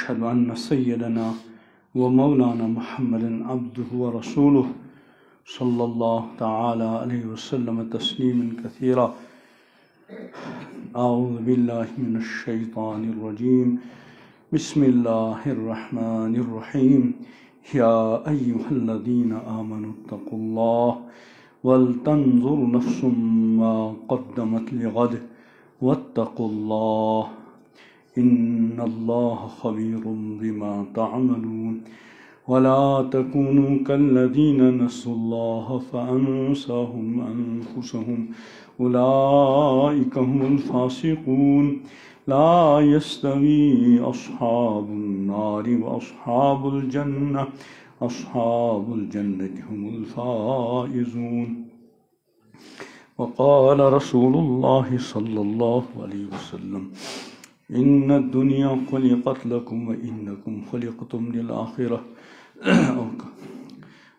وأشهد أن سيدنا ومولانا محمد عبده ورسوله صلى الله تعالى عليه وسلم تسليما كثيرا. أعوذ بالله من الشيطان الرجيم. بسم الله الرحمن الرحيم. يا أيها الذين آمنوا اتقوا الله ولتنظر نفس ما قدمت لغد واتقوا الله إن الله خبير بما تعملون. ولا تكونوا كالذين نسوا الله فأنساهم أنفسهم أولئك هم الفاسقون. لا يستوي أصحاب النار وأصحاب الجنة أصحاب الجنة هم الفائزون. وقال رسول الله صلى الله عليه وسلم إن الدنيا خلقت لكم وإنكم خلقتم للآخرة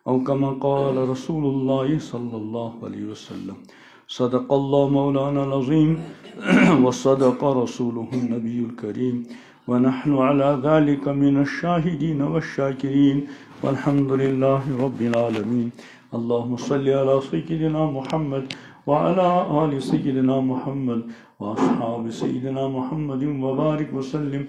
أو كما قال رسول الله صلى الله عليه وسلم. صدق الله مولانا العظيم وصدق رسوله النبي الكريم ونحن على ذلك من الشاهدين والشاكرين والحمد لله رب العالمين. اللهم صل على سيدنا محمد وعلى آل سيدنا محمد وأصحاب سيدنا محمد وبارك وسلم.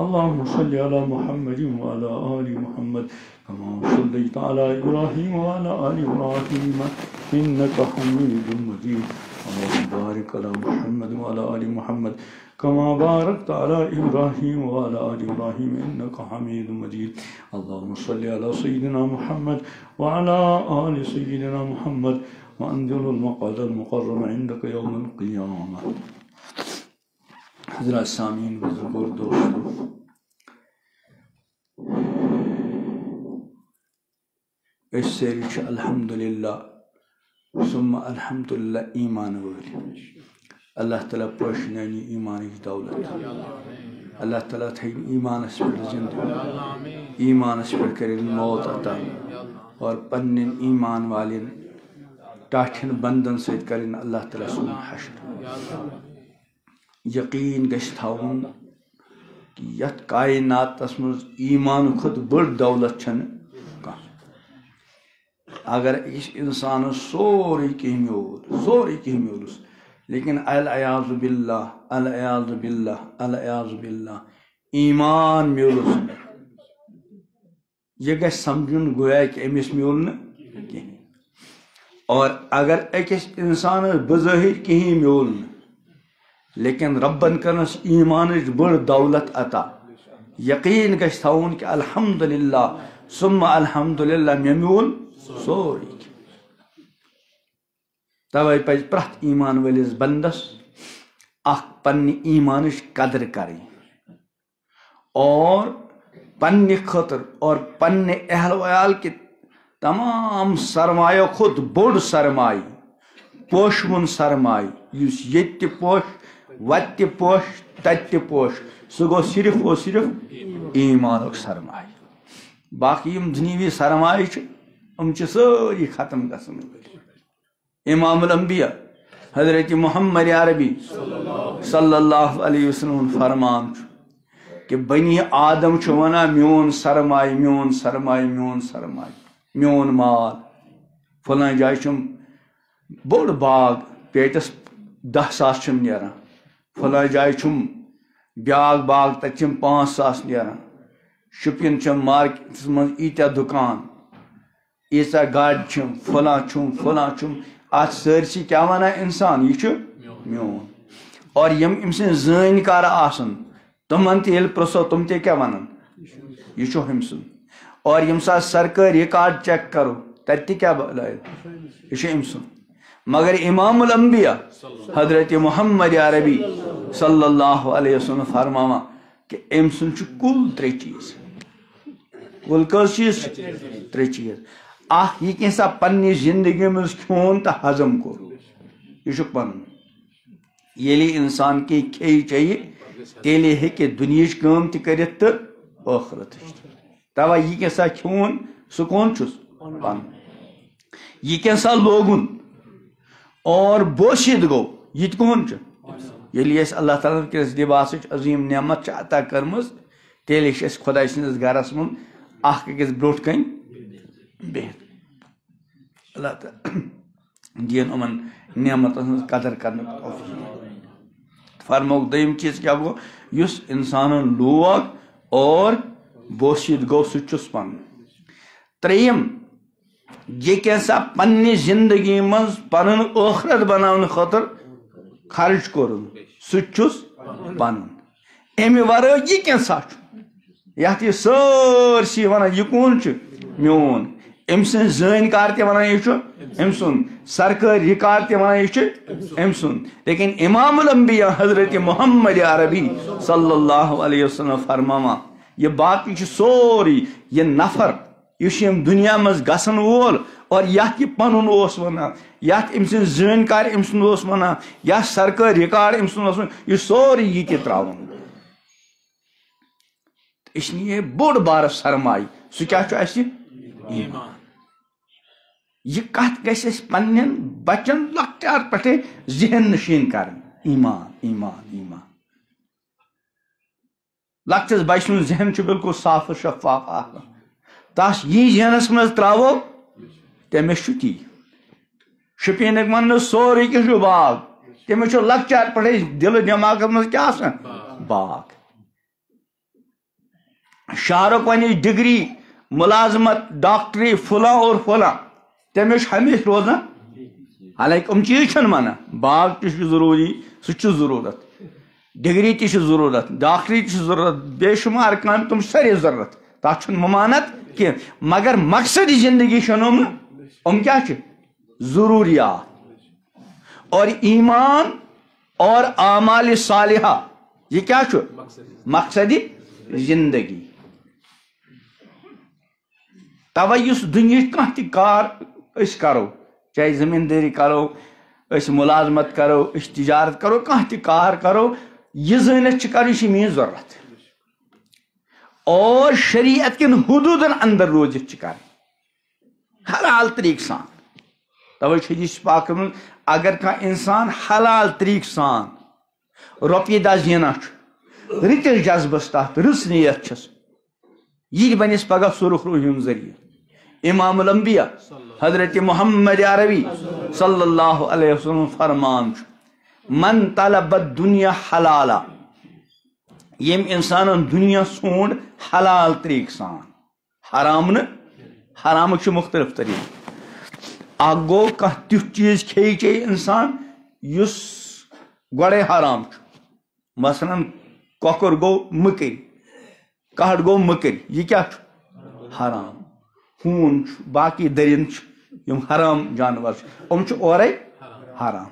اللهم صل على محمد وعلى آل محمد كما صليت على إبراهيم وعلى آل إبراهيم إنك حميد مجيد. اللهم بارك على محمد وعلى آل محمد كما باركت على إبراهيم وعلى آل إبراهيم إنك حميد مجيد. اللهم صل على سيدنا محمد وعلى آل سيدنا محمد وأنزل المقعد المقرب عندك يوم القيامة. حضرات سامعین بزرگوں اور دوستوں، اس سیرچ الحمدللہ ثم الحمدللہ ایمان ولی اللہ تعالیٰ پوشنانی ایمان کی دولت اللہ تعالیٰ تھین ایمان اس پر زندگی ایمان اس پر کرن موت عطا اور پنن ایمان والن ٹاٹھن بندن سید کرن اللہ تعالیٰ سن حشر. یقین گژھِ تھاوُن کہ یتھ کائناتس منٛز ایمان کھۄتہٕ بٔڑ دولت چھنہٕ کانٛہہ. اگر أکِس اِنسانس سورُے کینٛہہ میوٗلُس لیکن العیاذ باللہ العیاذ باللہ العیاذ باللہ ایمان میوٗلُس یہ گژھِ سمجھُن گویا کہ أمِس میوٗل نہٕ کِہیٖنۍ. اور اگر أکِس اِنسانس بظٲہِر کِہیٖنۍ میوٗل نہٕ لیکن ربن کرنس ایمانچ بڑ دولت عطا، یقین گژھِ تھاوُن کہ الحمدللہ ثم الحمدللہ مےٚ میوٗل سورُے. توے پزِ پرٛٮ۪تھ ایمان وٲلِس بندس اکھ پننہِ ایمانٕچ قدر کرٕنۍ اور پننہِ خٲطرٕ اور پننہِ اہل ویال کہِ تمام سرمایو کھۄتہٕ بوٚڑ سرمایہِ پوشوُن سرمایہِ یُس ییٚتہِ تہِ پوش وتہِ تہِ پوش تتہِ تہِ پوش سُہ گوٚو صرف اور صرف ایمانُک سرمایہِ. باقی یِم دُنیوی سرمایہِ چھِ یِم چھِ سٲری ختم گژھن وٲلۍ. امام الانبیاء حضرت محمد عربی صلی اللہ علیہ وسلم فرمان چھُ کہ بنی آدم چھُ ونان میون سرمایہِ میون سرمایہِ میون سرمایہِ میون مال. فلٲنۍ جایہِ چھُم بوٚڑ باغ پیٹس 10,000 چھُم نیران. فلٲنۍ جایہِ چھُم بیاکھ باغ تتہِ چھِم 5,000 نیران. شُپین چھم مارکیٹس منٛز ایٖتیاہ دُکان ایٖژاہ گاڑِ چھم فلاں چھُم اتھ سٲرسٕے کیٛاہ ونان انسان یہِ چھُ میون. اور یِم أمۍ سٕنٛدۍ زٲنۍ آسن تِمن تہِ ییٚلہِ پرٛژھو تِم تہِ کیٛاہ ونان یہِ چھُ ہُمۍ سُنٛد. اور ییٚمہِ ساتہٕ سرکٲرۍ رِکاڈ چیک کرو تتہِ تہِ کیٛاہ بلایہِ یہِ چھُ أمۍ سُنٛد. مگر امام الانبیاء حضرت محمد عربی صلی اللہ علیہ وسلم فرماوان کہ أمۍ سُنٛد چھُ کُل 3 چیٖز. کُل کٔژ چیٖز چھِ 3 چیٖز. اکھ یہِ کینٛژھا پننہِ زندگی منٛز کھیوٚن تہٕ ہضم کوٚر یہِ چھُ پنُن. ییٚلہِ انسان کینٛہہ کھیٚیہِ چیٚیہِ تیٚلہِ ہیٚکہِ دُنیہٕچ کٲم تہِ کٔرِتھ تہٕ ٲخرتٕچ تہِ. تَوَے یہِ کینٛژھا کھیوٚن سُہ کون چھُس پنُن. یہِ کینٛژھا لوگُن اور بوشِد گوٚو یہِ تہِ کون چھُ ییٚلہِ اَسہِ اللہ تعالیٰ کِس لِباسٕچ عظیٖم نعمت چھِ عطا کٔرمٕژ تیلے چھِ أسۍ خۄداے سٕنٛدِس گرس منٛز اکھ أکِس برٛونٛٹھ کَنۍ بِہِتھ اللہ تعالیٰ دِیِن یِمن نعمتن ہٕنٛز قدر کرنُک توفیٖق فرموک دوٚیِم چیٖز کیٛاہ گوٚو یُس اِنسانن لوگ اور بوسیٖد گوٚو سُہ تہِ چھُس پنُن ترٛیٚیِم یہِ کیٛاہ پننہِ زندگی منٛز پنُن ٲخرت بناونہٕ خٲطرٕ خرچ کوٚرُن سُہ تہِ چھُس پنُن اَمہِ ورٲے یہِ کینٛژھا چھُ یتھ یہِ سٲرسٕے ونان یہِ کون چھُ میون أمۍ سٕنٛز زٲنۍ کار تہِ ونان یہِ چھُ أمۍ سُنٛد سرکٲرۍ رِکارڈ تہِ ونان یہِ چھُ أمۍ سُنٛد لیکن امام الانبیاء حضرت محمد عربی صلی اللہ علیہ وسلم فرماوان یہ باقی چھُ سورُے یہِ نفر یُس ییٚمہِ دُنیا منٛز گژھن وول اور یتھ یہِ پنُن اوس ونان یتھ أمۍ سٕنٛز زٲنۍ کار أمۍ سُنٛد اوس ونان یتھ سرکٲرۍ رِکارڈ أمۍ سُنٛد اوس ونان یہِ سورُے یہِ تہِ ترٛاوُن اس لیے بوٚڑ بارٕ سرمایہِ سُہ کیٛاہ چھُ اَسہِ ایٖمان یہ کتھ گژھِ اَسہِ پننٮ۪ن بچن لۄکچار پٮ۪ٹھے ذہن نشیٖن کرٕنۍ ایٖمان ایٖمان ایٖمان لۄکٹِس بچہٕ سُنٛد ذہن چھُ بالکل صاف و شفاف آسان تس یی ذہنس منٛز ترٛاوو تٔمِس چھُ تی شُپینٕکۍ وننہٕ سورُے کینٛہہ چھُ باغ تٔمِس چھُ لۄکچار پٮ۪ٹھے دِلہٕ دٮ۪ماغس منٛز کیٛاہ آسان باغ شاہ رُخ ونہِ ڈگری مُلازمت ڈاکٹری فلاں اور فلاں تٔمِس چھُ ہمیشہٕ روزان حالانکہِ یِم چیٖز چھِنہٕ ونان باغ تہِ چھُ ضروٗری سُہ تہِ چھُ ضروٗرت ڈگری تہِ چھِ ضروٗرت ڈاکٹری تہِ چھِ ضروٗرت بے شُمار کامہِ تِم چھِ سٲری ضروٗرت تتھ چھُنہٕ ممانت کینٛہہ مگر مقصدی زندگی چھنہٕ یِم کیٛاہ چھِ ضروٗریات اور ایٖمان اور اعمال صالحہ یہِ کیٛاہ چھُ مقصدی زندگی توے یُس دُنیہٕچ کانٛہہ تہِ کار أسۍ کرو چاہے زٔمیٖندٲری کرو أسۍ مُلازمت کرو أسۍ تجارت کرو کانٛہہ تہِ کار کرو یہِ زٲنِتھ چھِ کرٕنۍ یہِ چھِ میٲنۍ ضروٗرت اور شریعت کٮ۪ن حدوٗدن اندر روزِتھ چھِ کرٕنۍ حلال طریقہٕ سان توے چھُ حدیث پاکس منٛز اگر کانٛہہ انسان حلال طریقہٕ سان رۄپیہِ دہ زینان چھُ رٕتِس جذبس تحت رٕژ نیت چھس یہِ بنٮ۪س پگاہ سُرخ روٗح ہُنٛد ذٔریعہٕ امام الانبیاء حضرت محمد عربی صلی اللہ علیہ وسلم فرمان چھُ من طلب الدنیا حلالا ییٚمۍ انسانن دُنیا ژھونٛڈ حلال طریقہٕ سان حرام نہٕ حرامٕکۍ چھِ مختلف طریقہٕ اکھ گوٚو کانٛہہ تیُتھ چیٖز کھیٚیہِ چیٚیہِ انسان یُس گۄڈے حرام چھُ مثلاً کۄکُر گوٚو مٔکٕرۍ کَٹھ گوٚو مٔکٕرۍ یہِ کیٛاہ چھُ حرام ہوٗن چھُ باقٕے دٔرِنٛد چھِ یِم حرام جانور چھِ یِم چھِ اورے حرام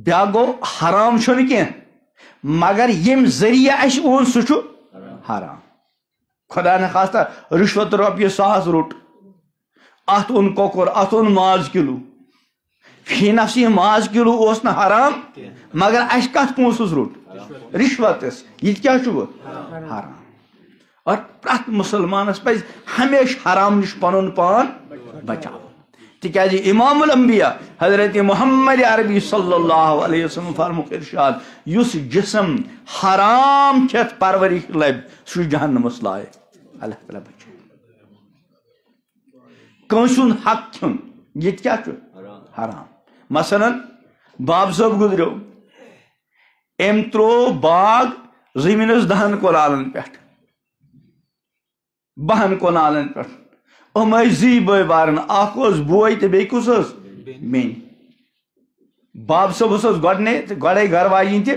بیٛاکھ گوٚو حرام چھُنہٕ کینٛہہ مگر ییٚمہِ ذٔریعہٕ اَسہِ اوٚن سُہ چھُ حرام خۄدا نخواستہ رِشوت رۄپیہِ 100 روٚٹ اتھ اوٚن کۄکُر اتھ اوٚن ماز کِلوٗ فی نفس یہِ ماز کِلوٗ اوس نہٕ حرام مگر اَسہِ کتھ پونٛسس روٚٹ رِشوتس یہِ تہِ کیٛاہ چھُ حرام اور پرٛٮ۪تھ مُسلمانس پزِ ہمیشہٕ حرام نِش پنُن پان بچاوُن تِکیٛازِ امام الانبیاء حضرت محمد عربی صلی اللہ علیہ وسلم فرموک ارشاد یُس جسم حرام کھٮ۪تھ پرورش لبہِ سُہ چھُ جہنمس لایق اللہ تعالیٰ بچٲیِن کٲنٛسہِ ہُنٛد حق کھیوٚن یہِ تہِ کیٛاہ چھُ حرام مثلاً باب صٲب گُزریو أمۍ ترٛوو باغ زٔمیٖنس 10 کنالن پٮ۪ٹھ 12 کنالن پٮ۪ٹھ یِم ٲسۍ 2 بٲے بارٕنۍ اکھ اوس بوے تہٕ بیٚیہِ کُس ٲس بیٚنہِ باب صٲبس اوس گۄڈے گرٕ واجِنۍ تہِ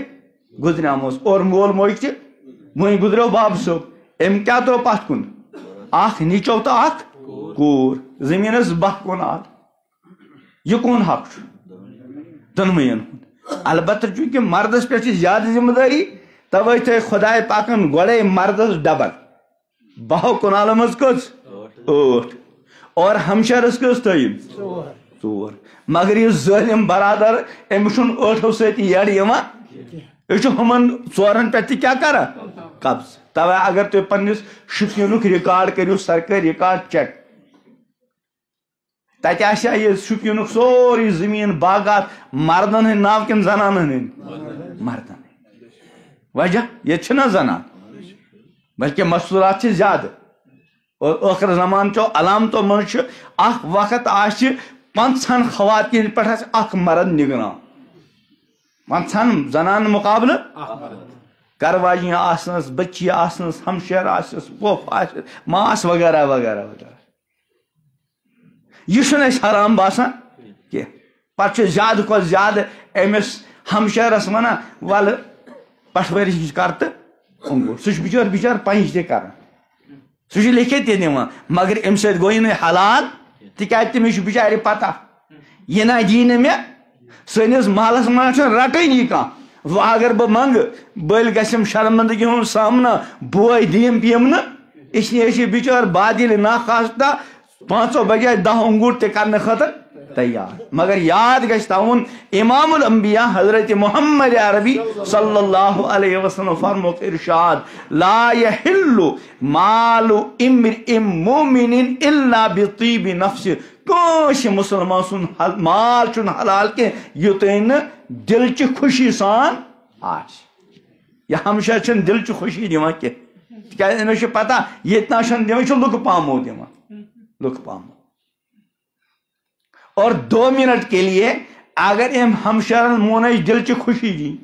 گُزریمٕژ اور مول موج تہِ وۄنۍ گُزریو باب صٲب أمۍ کیٛاہ ترٛوو پتھ کُن اکھ نیٚچو تہٕ اکھ کوٗر زٔمیٖنس 12 کنال یہِ کُن حق چھُ دۄنوٕیَن ہُنٛد البتہ چوٗنٛکہِ مردس پٮ۪ٹھ چھِ زیادٕ ذمہٕ دٲری توے تھٲے خۄداے پاکن گۄڈے مردس ڈبل 12 کنالن منٛز کٔژ 8 اور ہمشیرس کٔژ تھٲیِم 4 مگر یُس ظٲلِم برادر أمِس چھُنہٕ 8 سۭتۍ یڈ یِوان أسۍ چھِ ہُمن 4 پٮ۪ٹھ تہِ کیٛاہ کران قبضہٕ توے اگر تُہۍ پننِس شُپینُک رِکارڈ کٔرِو سرکٲرۍ رِکارڈ چیک تتہِ آسیا یہِ شُپینُک سورُے زٔمیٖن باغات مردن ہٕنٛدۍ ناو کِنہٕ زنانن ہٕنٛدۍ مردن ہٕنٛدۍ وجہ ییٚتہِ چھِنہ زنان بلکہ مستورات سے زیادہ اور آخر زمان چو علامتوں من اخ وقت آش 50 خواتین پہ اخ مرد نگران 50 زنان مقابلہ کرواجی آسنس بچی آسنس ہمشیر آسنس پوف آسنس ماس وغیرہ وغیرہ وغیرہ یہ حرام باسان کی پتہ زیادہ کھت زیادہ امس ہمشیرس ونان ول پٹھوری کر تو انگور سہ بچار پنج تہ کر سہ لکھت تہ نوان مگر ام سۭتۍ گوٚو نہٕ حلال تکیازِ تٔمِس چھُ بچارِ پتہ یہ نہ دی نہٕ مےٚ سٲنِس محلس منٛز چھُنہٕ رٹٲنی کانٛہہ وۄنۍ اگر بہٕ منٛگہٕ بٔلۍ گژھٮ۪م شرمندگی ہُنٛد سامنہٕ بوے دِیِم پیٚیِم نہٕ اسلیے چھِ بچار بادل ناخواستہ 5 بجائے 10 انگور تہ کرنے خاطر تیار مگر یاد گژھِ تھاوُن امام الانبیاء حضرت محمد عربی صلی اللہ علیہ وسلم فرموک ارشاد لا یحل مال امرئ مومن الا بطیب نفس کٲنٛسہِ مسلمان سُنٛد مال چھُنہٕ حلال کینٛہہ یوٚتانۍ نہٕ دلچہِ خوشی سان آسہِ یہ ہمیشہ چھنہٕ دلچہِ خوشی دِوان کینٛہہ تِکیازِ أمِس چھُ پتہ ییٚتہِ نہ چھنہٕ دِوان یہِ چھُ لُکہٕ پامو دِوان لُکہٕ پامو اور 2 منٹ کے لیے اگر ام ہمشرن مونج دلچہِ خوشی دی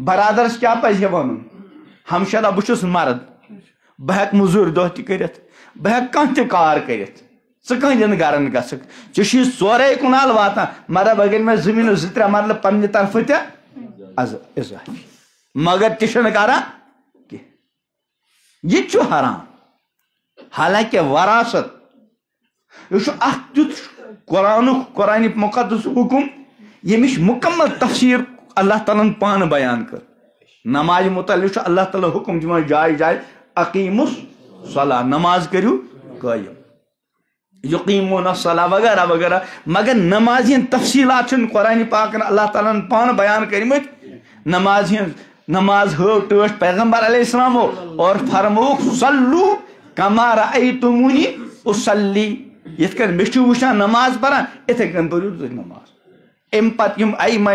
برادرس کیا پزِ ونُن ہمشرا بہٕ چھُس مرد بہٕ ہٮ۪کہٕ موٚزوٗرۍ دۄہ تہِ کٔرِتھ بہٕ ہٮ۪کہٕ کانٛہہ تہِ کار کٔرِتھ ژٕ کٕہٕنٛدٮ۪ن گرن گژھکھ ژےٚ چھُے ژورے کنال واتان مطلب اگر مےٚ زٔمیٖنس 2-3 مرلہٕ پننہِ طرفہٕ تہِ اضافی مگر تہِ چھُنہٕ کران کینٛہہ یہ چھُ حرام حالانکہ وراثت یہ چھُ اکھ تیُتھ قرآن مقدس حکم یمِچ مکمل تفسیر اللہ تعالیٰ پانہٕ بیان کر نماز متعلق اللہ تعالیٰ حکم دِوان جائے جائے اقیمُ الصلاۃ نماز کٔرِو قٲیِم یقیمون الصلاۃ وغیرہ وغیرہ مگر نماز ہٕنٛدۍ تفصیلات چھِنہٕ قرآن پاکن اللہ تعالیٰ پانہٕ بیان کٔرمٕتۍ نماز ہٲو ٹٲٹھ پیغمبر علیہ السلامو اور فرمووُکھ صلو کما رأیتمونی اصلی یِتھ کٔنۍ مےٚ چھُو وٕچھان نماز پران اِتھے کٔنۍ پٔرِو تُہۍ نماز امہِ پتہٕ یِم ائمہ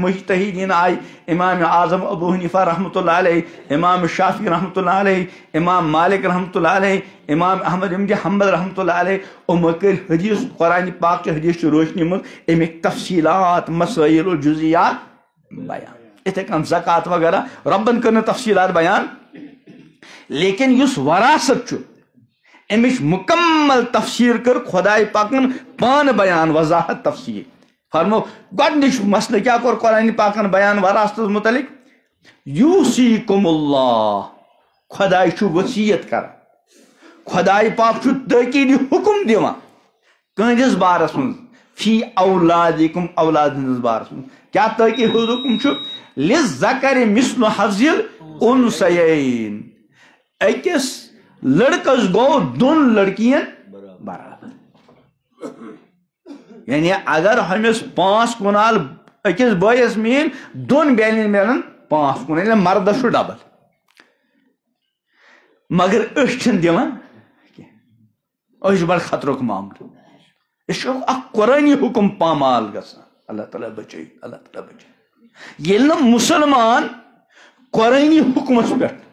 مجتہدیٖن آیہِ امام اعظم ابو حنیفہ رحمۃ اللہ علیہ امام شافعی رحمۃ اللہ علیہ امام مالک رحمۃ اللہ علیہ امام احمد بن حنبل رحمۃ اللہ علیہ یِمو کٔرۍ حدیث قرآن پاک چہِ حدیث چہِ روشنی منٛز امیِکۍ تفصیلات مسائل و جزیات بیان اِتھے کٔنۍ زکات وغیرہ رۄبن کٔر نہٕ تفصیلات بیان لیکن یُس وراثت چھُ امِچ مکمل تفسیر کر خدائے پاکن پان بیان وضاحت تفسیر فرمو گۄڈنِچ مسئلہ کیا کور قرآن پاکن بیان وراثتس متعلق یوصیکم اللہ خدائے چھُ وصیت کران خدائے پاک چھُ تٲکیٖدی حکم دِوان کٕہٕنٛدِس بارس منٛز فی اولادکم اولاد ہٕنٛدِس بارس منٛز کیا تٲکیٖد حکم چھُ لِلذکر مثل حظ الانثیین أکِس لڑکس گو 2 لڑکین برابر یعنی اگر ہمس 5 کنال اکس بٲیس میل 2 بیلن میلن 5 کنال یعنی مردس چھُ ڈبل مگر أسۍ چھِنہٕ دِوان کینٛہہ أسۍ چھِ بڑٕ خطرُک معاملہٕ أسۍ چھِ اکھ قرآنی حکم پامال گژھان اللہ تعالیٰ بچٲیِن اللہ تعالیٰ بچٲیِن ییٚلہِ نہٕ مُسلمان قرآنی حکمس پٮ۪ٹھ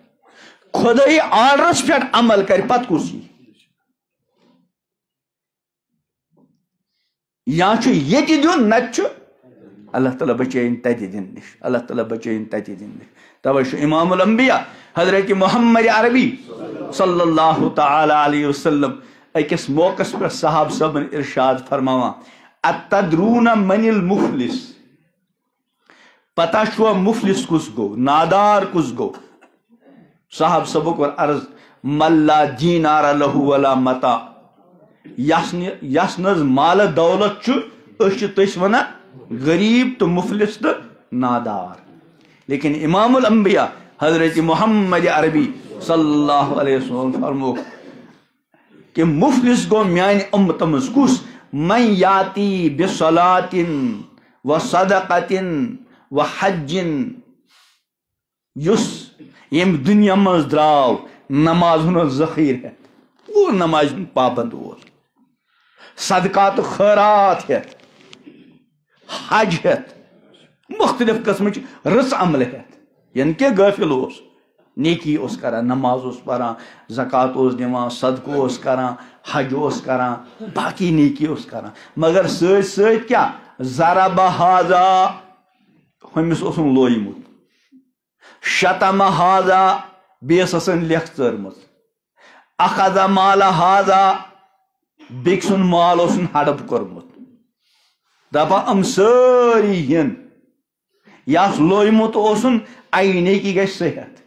خدائی آرڈرس پہ عمل کر پت کس یا یہ دن نت اللہ تعالیٰ بچائن تتہ دن نش اللہ تعالیٰ بچائن تتہ دن نش توے امام الانبیاء حضرت محمد عربی صلی اللہ تعالی علیہ وسلم اکس موقع پہ صحاب صبن ارشاد فرماوان اتدرون من المفلس پتہ چھوا مفلس کس گو نادار کس گو صاحب صبق اور عرض ملا دینار لہو ولا متا یس نز مال دولت تس ونان غریب تو مفلس تو نادار لیکن امام الانبیاء حضرت محمد عربی صلی اللہ علیہ وسلم فرمو کہ مفلس گو میان امت مز کس من یاتی بصلاۃ و صدقۃ و حج یس یم دنیا مز دراو نماز ہن ذخیر ہے وہ نماز پابند اوس صدقات خیرات ہے حج ہے مختلف قسم رس عمل ہے یعنی کہ غافل اوس نیکی اس کران، نماز اس پران، زکات اس دیوان، صدقہ اس کران، حج اس کران، باقی نیکی اس کران، مگر سۭتۍ سۭتۍ کیا ضرب ہاذا ہمس اوسن لویمت، شتم ہاذا بیس اسن لیکھ ژٲرمٕژ، اخذ مال ہاذا بیٚکہِ سُنٛد مال اوسن ہڑپ کوٚرمُت، دپان یِم سٲری ین یس لویمُت اوسن اَیہِ نیکی گژھِ صحت،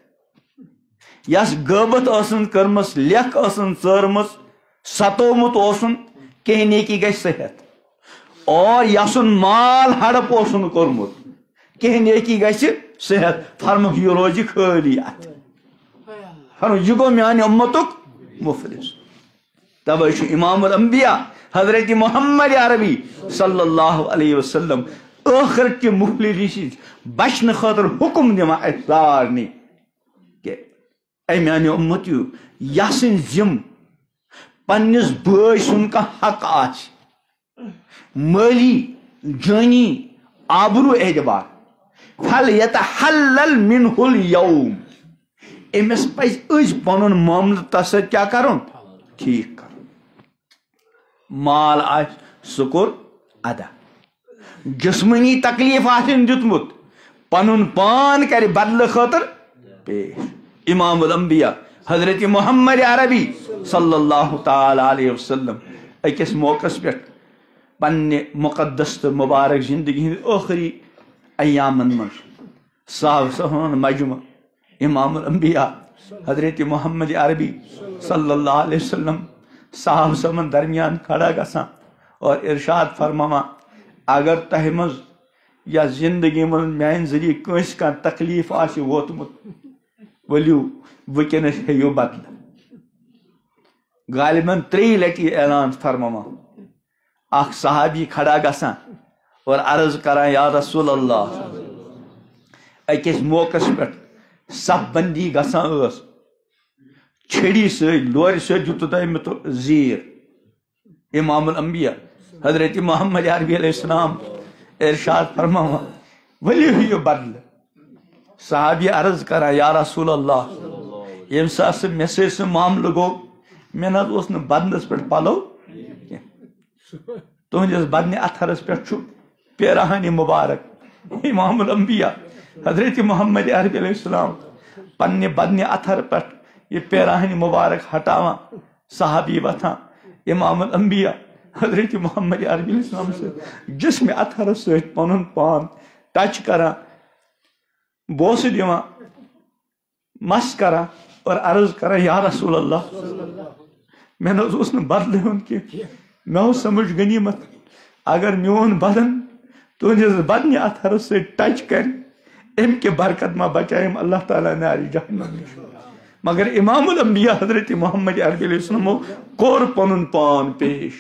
یس غٲبت ٲسن کٔرمٕژ لیکھ ٲسن ژٲرمٕژ ستومُت اوسن کینٛہہ نیکی گژھِ صحت، اور یسن مال ہڑپ اوسن کوٚرمُت کینٛہہ نیکی گژھِ صحت، فرمُکھ یہِ روزِ خٲلی اتھ، فرمُکھ یہِ گوٚو میانہِ اُمتُک مفلس۔ توے چھُ امام الانبیاء حضرت محمد عربی صلی اللہ علیہ وسلم ٲخرت کہِ مفلسی بچنہٕ خٲطرٕ حکم دِوان اَسہِ سارنٕے کہ اے میانہِ اُمتیو یسٕنۍ ذِم پننِس بٲے سُنٛد کانٛہہ حق آسہِ مٲلی جٲنی آبروٗ اعتبار فلیتحلل منہ الیوم، أمِس پزِ أزۍ پنُن معاملہٕ تس سۭتۍ کیٛاہ کرُن ٹھیٖک کرُن، مال آسہِ سُہ کوٚر ادا، جسمٲنی تکلیف آسن دیُتمُت پنُن پان کرِ بدلہٕ خٲطرٕ پیش۔ امام الانبیاء حضرت محمد عربی صلی اللہ تعالی علیہ وسلم أکِس موقعس پٮ۪ٹھ پننہِ مقدس تہٕ مبارک زندگی ہٕنٛدِ ٲخری ایامن منٛز صحابہ ہُنٛد مجمع امام الانبیاء حضرت محمد عربی صلی اللہ علیہ وسلم صحابہ سمن درمیان کھڑا گژھان اور ارشاد فرماوان اگر تۄہہِ منٛز یا زندگی منٛز میانہِ ذریعہ کٲنٛسہِ کانٛہہ تکلیف آسہِ ووتمُت ؤلِو وٕنکٮ۪نس ہیٚیِو بدلہٕ، غالباً 3 لٹہِ اعلان فرماوان، اکھ صحابی کھڑا گژھان اور عرض کران یا رسول اللہ، أکِس موقعس پٮ۪ٹھ صف بندی گژھان ٲس، چھڑی سۭتۍ لورِ سۭتۍ دیُتوٕ تۄہہِ مےٚ زیٖر، امام الانبیاء حضرت محمد عربی علیہ السلام ارشاد فرماوان ؤلِو ہیٚیِو بدلہٕ، صحابی عرض کران یا رسول اللہ ییٚمہِ ساتہٕ سُہ مےٚ سۭتۍ سُہ معاملہٕ گوٚو مےٚ نہ حظ اوس نہٕ بدنس پٮ۪ٹھ پلو کینٛہہ، تُہنٛدِس بدنہِ اتھرس پٮ۪ٹھ چھُ پیراہنہِ مبارک، امام الانبیاء حضرت محمد عربی علیہ السلام پننہِ بدنہِ اتھر پٮ۪ٹھ یہ پیراہنہِ مبارک ہٹاوان، صحابی وتھان امام الانبیاء حضرت محمد عربی علیہ السلام سے جسمِ اتھرس سۭتۍ پنُن پان ٹچ کران، بوسہٕ دِوان، مس کران اور عرض کران یا رسول اللہ مےٚ نہ حظ اوس نہٕ بدلہٕ ہیوٚن کینٛہہ، مےٚ اوس سمجھ غنیٖمت اگر میون بدن تُہنٛدِس بدنہِ اتھرس سۭتۍ ٹچ کرِ امہِ کہِ برکت ما بچایِم اللہ تعالیٰ نارِ جہنم نِش، مگر امام الانبیاء حضرت محمد عربی علیہ السلامو کوٚر پنُن پان پیش،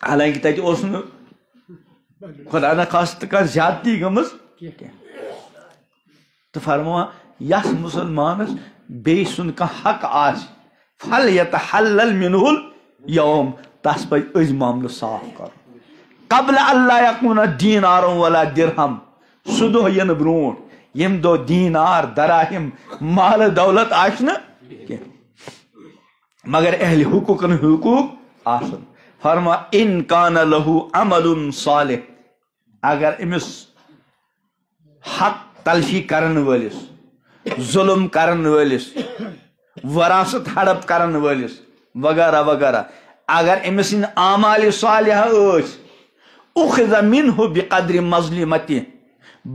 حالانکہ تتہِ اوس نہٕ خدا نخواستہٕ کانٛہہ زیادتی گٔمٕژ کینٛہہ، تہٕ فرماوان یس مسلمانس بیٚیہِ سُنٛد کانٛہہ حق آسہِ فلیتحلل منہ الیوم، تس پزِ أزۍ معاملہٕ صاف کرُن، قبل اللہ یکوٗنہ دینار ولا درہم، سُہ دۄہ یِنہٕ برونٛٹھ ییٚمہِ دۄہ دیٖنار دراہم مال دولت آسہِ نہٕ کینٛہہ مگر اہل حقوٗقن حقوٗق آسن، فرما ان کان لہو عمل صالح، اگر أمِس حق تلفی کرن وٲلِس، ظلم کرن وٲلِس، وراثت ہڑپ کرن وٲلِس وغیرہ وغیرہ اگر أمِس سٕنٛدۍ اعمالِ صالحہ ٲسۍ اُخذ منہ بقدر مظلمتہِ،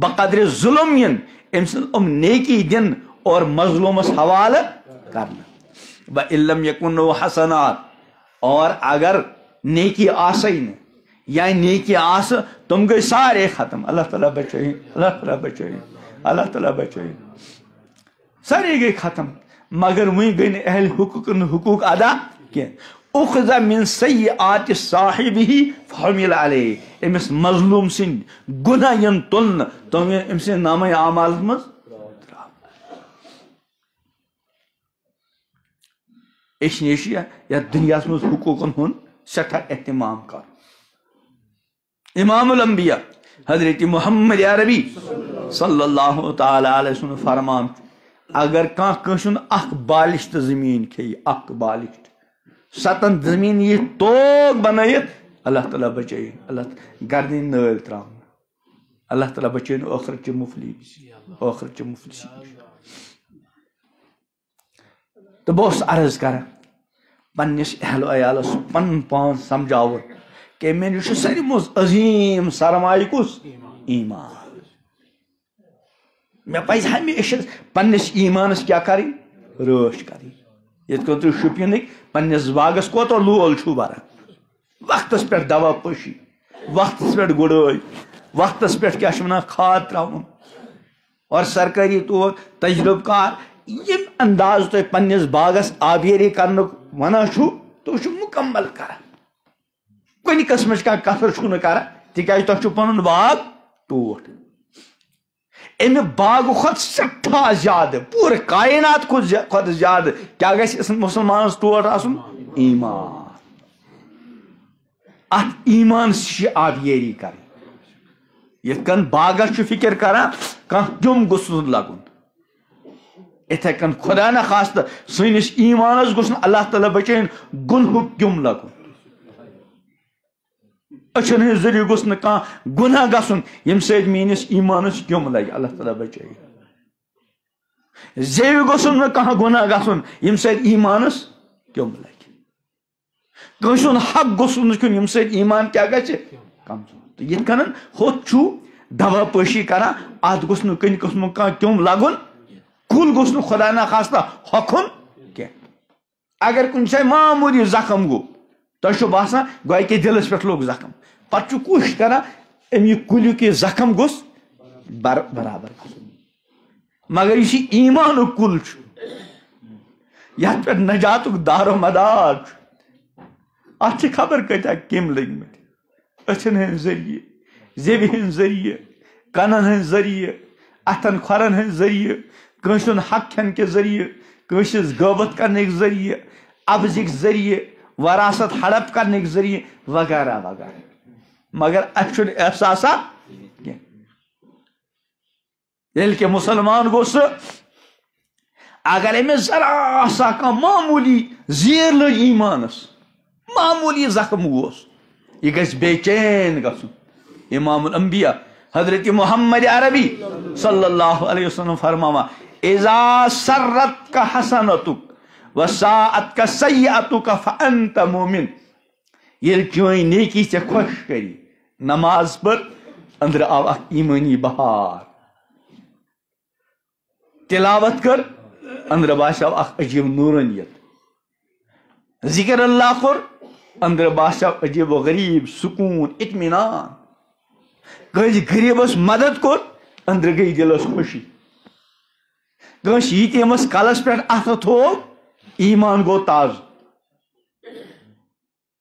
بقدر ظلم ین أمۍ سٕنٛز یِم نیکی دِنہٕ اور مظلومس حوالہٕ کرنہٕ، وَإِن لَمْ يَكُن لَهُ حسنات، اور اگر نیکی آسے نہٕ یا نیکی آسہٕ تِم گٔے سارے ختم، اللہ تعالیٰ بچٲیِن، اللہ تعالیٰ بچٲیِن، اللہ تعالیٰ بچٲیِن، سارے گٔے ختم مگر وۄنۍ گٔے نہٕ اہل حقوٗقن حقوٗق ادا کینٛہہ، اُخذ من سیئات صاحبہ فحمل علیہ، أمِس مظلوم سٕنٛدۍ گُناہ ین تُلنہٕ تِم ین أمۍ سٕنٛدِ نامے اعمالس منٛز ترٛاونہٕ۔ اس لیے چھُ یتھ دُنیاہس منٛز حقوٗقن ہُنٛد سٮ۪ٹھاہ احتمام کرُن۔ امام الانبیاء حضرت محمد عربی صلی اللہ تعالی علیہ وسلم فرمان اگر کانسن اخ بالشت زمین کھیہ اخ بالشت 7 زمین یہ توگ بنائت اللہ تعالیٰ بچے اللہ گردن نٲلۍ تراؤن اللہ تعالیٰ بچے ٲخرت چہِ مفلسی ٲخرت چہِ مفلسی تو بہت عرض کران پنس اہل و عیالس پن پان سمجھاون کہ میرے ساری مز عظیم سرمایہ کس ایمان مے پز ہمیشہ پنس ایمانس کیا کریں رٲچھ کریں یت کن تھی شپینک پنس باغس کوتاہ لول چھو بران وقتس پہ دوا پٲشی وقتس پہ گُڈٲے وقتس پہ کیا ونان کھاد تراؤن اور سرکاری طور تجربہ کار یم انداز تھی پنس باغس آبیاری کرنک ونان چھو تو مکمل کران کُنہِ قسمٕچ کانٛہہ کثر چھُو نہٕ کران تِکیٛازِ تۄہہِ چھُو پنُن باغ ٹوٹھ امہِ باغہٕ کھۄتہٕ سٮ۪ٹھاہ زیادٕ پوٗرٕ کاینات کھۄتہٕ زیادٕ کیٛاہ گژھِ مُسلمانس ٹوٹھ آسُن ایمان اتھ ایمانس چھِ آبیٲری کرٕنۍ یِتھ کٔنۍ باغس چھُ فکر کران کانٛہہ کیوٚم گوٚژھ نہٕ لگُن اتھے کن خدا نخواستہ سٲنِس ایمانس گوٚژھ نہٕ اللہ تعالیٰ بچٲیِن گُنہُک کیوٚم لگُن أچھن ہٕنٛدِ ذٔریعہٕ گوٚژھ نہٕ کانٛہہ گُناہ گژھُن ییٚمہِ سۭتۍ میٲنِس ایمانس کیوٚم لگہِ اللہ تعالیٰ بچٲیِن زیوِ گوٚژھُم نہٕ کانٛہہ گُناہ گژھُن ییٚمہِ سۭتۍ ایمانس کیوٚم لگہِ کٲنٛسہِ ہُنٛد حق گوٚژھ نہٕ کھیوٚن ییٚمہِ سۭتۍ ایمان کیٛاہ گژھِ کمزور تہٕ یِتھ کٔنۍ ہُتھ چھُ دوا پٲشی کران اتھ گوٚژھ نہٕ کُنہِ قٕسمُک کانٛہہ کیوٚم لگُن کُل گوٚژھ نہٕ خدا نخواستہ ہۄکھُن کینٛہہ اگر کُنہِ جایہِ معموٗلی زخم گوٚو تۄہہِ چھُو باسان گویا کہِ دِلس پٮ۪ٹھ لوٚگ زخم پتہٕ چھُ کوٗشش کران امہِ کُلیُک یہِ زخم گوٚژھ برابر گژھُن مگر یُس یہِ ایمانُک کُل چھُ یتھ پٮ۪ٹھ نجاتُک دارو مدار چھُ اتھ چھِ خبر کۭتیاہ کیٚمۍ لٔگمٕتۍ أچھن ہٕنٛدۍ ذٔریعہٕ زیوِ ہٕنٛدۍ ذٔریعہٕ کنن ہٕنٛدۍ ذٔریعہٕ اتھن کھۄرن ہٕنٛدۍ ذٔریعہٕ کٲنٛسہِ ہُنٛد حق کھٮ۪نہٕ کہِ ذٔریعہٕ کٲنٛسہِ ہٕنٛز غٲبت کرنٕکۍ ذٔریعہٕ ابزٕکۍ ذٔریعہٕ وراثت ہڑپ کرنٕکۍ ذٔریعہٕ وغیرہ وغیرہ مگر اسہِ چھُنہٕ احساسا کینٛہہ ییٚلہِ کہِ مُسلمان گوٚو سُہ اگر أمِس ذرا سا کانٛہہ معموٗلی زیٖر لٔج ایمانس معموٗلی زخم گوس یہ گژھِ بے چین گژھُن امام الانبیاء حضرت محمد عربی صلی اللہ علیہ وسلم فرماوان اذا سرت کا حسنتک وساعت کا سیئتک فانت مومن ییٚلہِ چٲنۍ نیکی ژےٚ خۄش کری نماز پٔر أنٛدرٕ آو اکھ ایمٲنی بہار تلاوت کٔر أنٛدرٕ باسیو اکھ عجیب نورانیت ذکر اللہ کوٚر أنٛدرٕ باسیو عجیب و غریب سکوٗن اطمینان کٲنٛسہِ غریٖبس مدد کوٚر أنٛدرٕ گٔے دِلس خوشی کٲنٛسہِ یتیٖمس کلس پٮ۪ٹھ اَتھٕ تھوو ایمان گوٚو تازٕ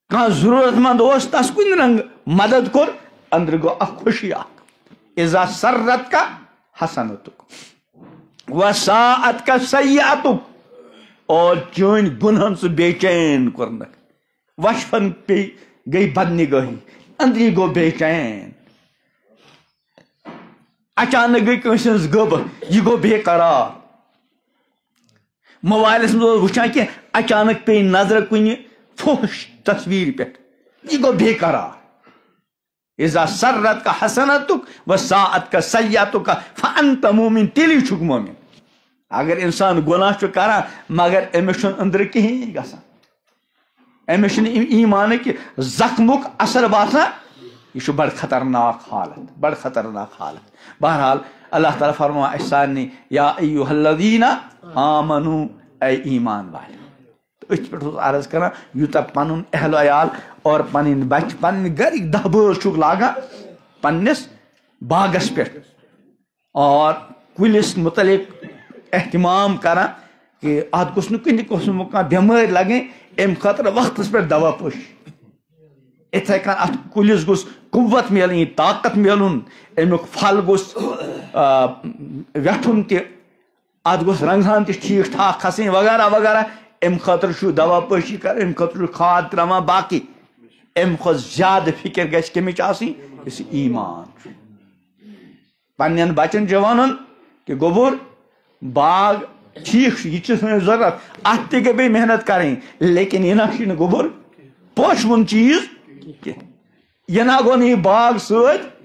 کانٛہہ ضروٗرت منٛد اوس تس کُنہِ رنگہٕ مدد کوٚر أنٛدرٕ گوٚو اکھ خوشی اکھ اذا سرت کا حسنتک وساعت کا سیئتک اور چٲنۍ گُنہن سُہ بے چین کوٚرنکھ وشفن پیٚیہِ گٔے بدنگٲہی أنٛدری گوٚو بے چین اچانک گٔے کٲنٛسہِ ہٕنٛز غٲبت یہِ گوٚو بے قرار موبایلس منٛز اوس وٕچھان کہِ اچانک پیٚیہِ نظرِ کُنہِ فوش تصویٖر پٮ۪ٹھ یہِ گوٚو بے قرار اذا سرت کا حسنتک وساعت کا سیئتک فانت مومن تیٚلی چھُکھ مومن اگر انسان گۄناہ چھُ کران مگر أمِس چھُنہٕ أنٛدرٕ کِہیٖنۍ گژھان أمِس چھُنہٕ ایمانٕکۍ زخمُک اثر باسان یہ چھُ بڑٕ خطرناک حالت بڑٕ خطرناک حالت بہرحال اللہ تعالیٰ فرماوان اسہِ سارنٕے یا ایُّہا الذیٖنَ آمنوٗ اے ایمان والٮ۪و تہٕ أتھۍ پٮ۪ٹھ اوس عرض کران یوٗتاہ پنُن اہل و عیال اور پنٕنۍ بچہِ پنٕنۍ گرِکۍ 10 بٲژ چھُکھ لاگان پننس باغس پٮ۪ٹھ اور کُلِس متعلق اہتمام کران کہ اتھ گوٚژھ نہٕ کُنہِ قٕسمُک کانٛہہ بٮ۪مٲرۍ لگٕنۍ امہِ خٲطرٕ وقتس پٮ۪ٹھ دوا پٲشی یِتھے کٔنۍ اتھ کُلِس گوٚژھ قُوت میلٕنۍ طاقت میلُن امیُک پھل گوٚژھ ویٹھُن تہِ اتھ گوٚژھ رنٛگہٕ ہن تہِ ٹھیٖک ٹھاک کھسٕنۍ وغیرہ وغیرہ امہِ خٲطرٕ چھُ دوا پٲشی کران امہِ خٲطرٕ چھُ کھاد تراوان باقٕے امہِ کھۄتہٕ زیادٕ فکر گژھِ کٔمِچ آسٕنۍ یُس ایمان چھُ پنن بچن ون کہ گوبر باغ ٹھیک یہ سن ضرورت ات تہ گئی محنت کریں لیکن یہ نہ گوبر پوشون چیز یہ نہ گو یہ باغ ست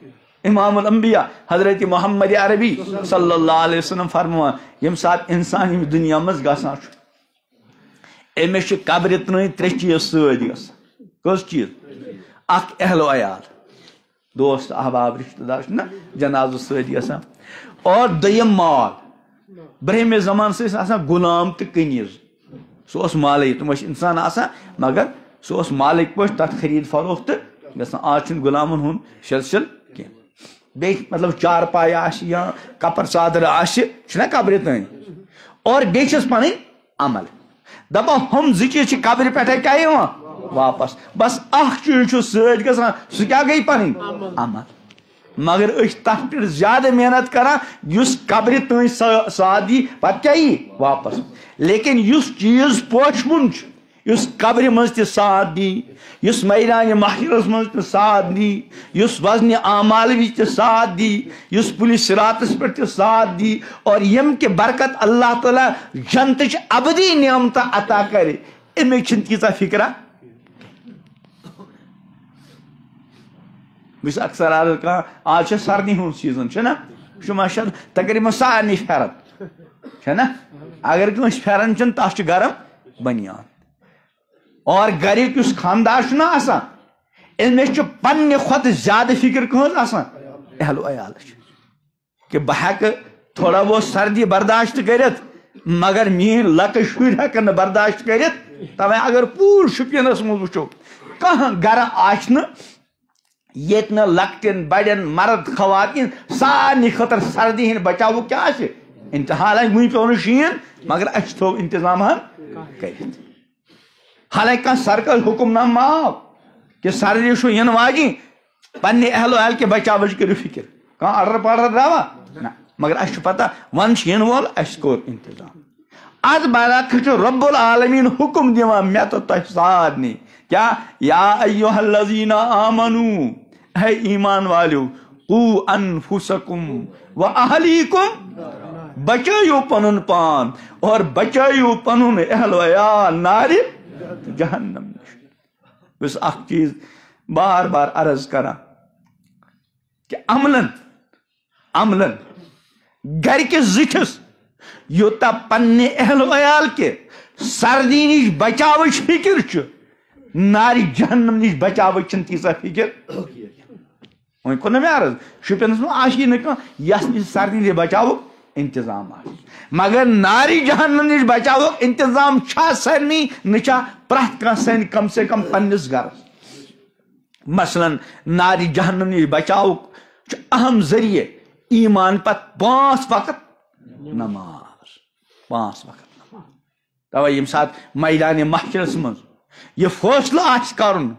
امام الانبیاء حضرت محمد عربی صلی اللہ علیہ وسلم فرمان یم سات انسان یم دنیا مز گژھان امس قبر تن ترے چیز ست گژھان کس چیز اخ اہل و عیال دوست احباب رشتہ دار نا جنازہ ست گژھان اور دویم مال برہم زمان سے آسان غلام تو کنیز سہ مالک تم انسان آسان مگر سہ مالک پہ تر خرید فروخت گژھان آج غلامن ہند سلسل کی بی مطلب چار پائے آس یا کپر چادر آس قبر تین اور بیس پن عمل دپا ہم زی چیز قبر پہ کیا واپس بس اخ چیز ست گژھان سہ کیا گئی پن عمل مگر اس تر پہ زیادہ محنت کران اس قبر تین ساتھ دی پتہ کیا واپس لیکن اس چیز پوشمن اس قبر مز تہ ساتھ دی اس میدان محشرس مز تہ ساتھ دی اس وزن اعمال وچ تہ ساتھ دی اس پولیس صراطس پہ تہ ساتھ دی اور یم کے برکت اللہ تعالی جنتچ ابدی نعمت عطا کرے امیک چھن تیژا فکرہ بس اکثر عرض کہاں آج سردی ہند سیزن نا ماشاء اللہ تقریباً سارے پھرن نا اگر کنس پھرن چھ تس گرم بنیان اور گرک اس خاندار نا آسان امس پنہ کھت زیادہ فکر کہن آسان اہل و عیال کہ بہ ہیکہ تھوڑا بہت سردی برداشت کرت مگر میری لکٹ شر ہیکن برداشت کرت توے اگر پور شپینس مز وچو کہاں گھر آچ یت نا لکٹن بڑن مرد خواتین سارے خطر سردی ہند بچاو کیا انتہا حالانکہ ون پیو شین مگر اس تھو انتظام کرت حالانکہ سرکل حکم نام معاف کہ سردی شو ین واجی پنہ اہل و عیال کے بچاوچ کرو فکر کہاں آرڈر پاڈر دروا نا مگر اس پتہ ون ین وول اس کور انتظام ات برعکس رب العالمین حکم دیوان مے تو تہ ساتھ نی کیا یا ایھا الذین آمنو اے ایمان والیو قو انفسکم و اہلیکم بچائیو پنن پان اور بچائیو پنن اہل و عیال نار جہنم نش بس اخ چیز بار بار عرض کرا کہ عملن گھر کس زٹھس یوتا پنہ اہل و عیال کے سردی نش بچاوچ فکر نار جہنم نش بچاوچ تیژا فکر وہیں کو میں عرض شپینس میں آشی نہ یس نش سردی نش بچاو انتظام مگر ناری جہنم نش بچاو انتظام چھا سارنی نچا پرت کان سن کم سے کم پنس گھرس مثلا ناری جہنم نش بچاو اہم ذریعہ ایمان پت 5 وقت نماز 5 وقت نماز توے یم سات میدان محشرس من یہ فیصلہ آس کرن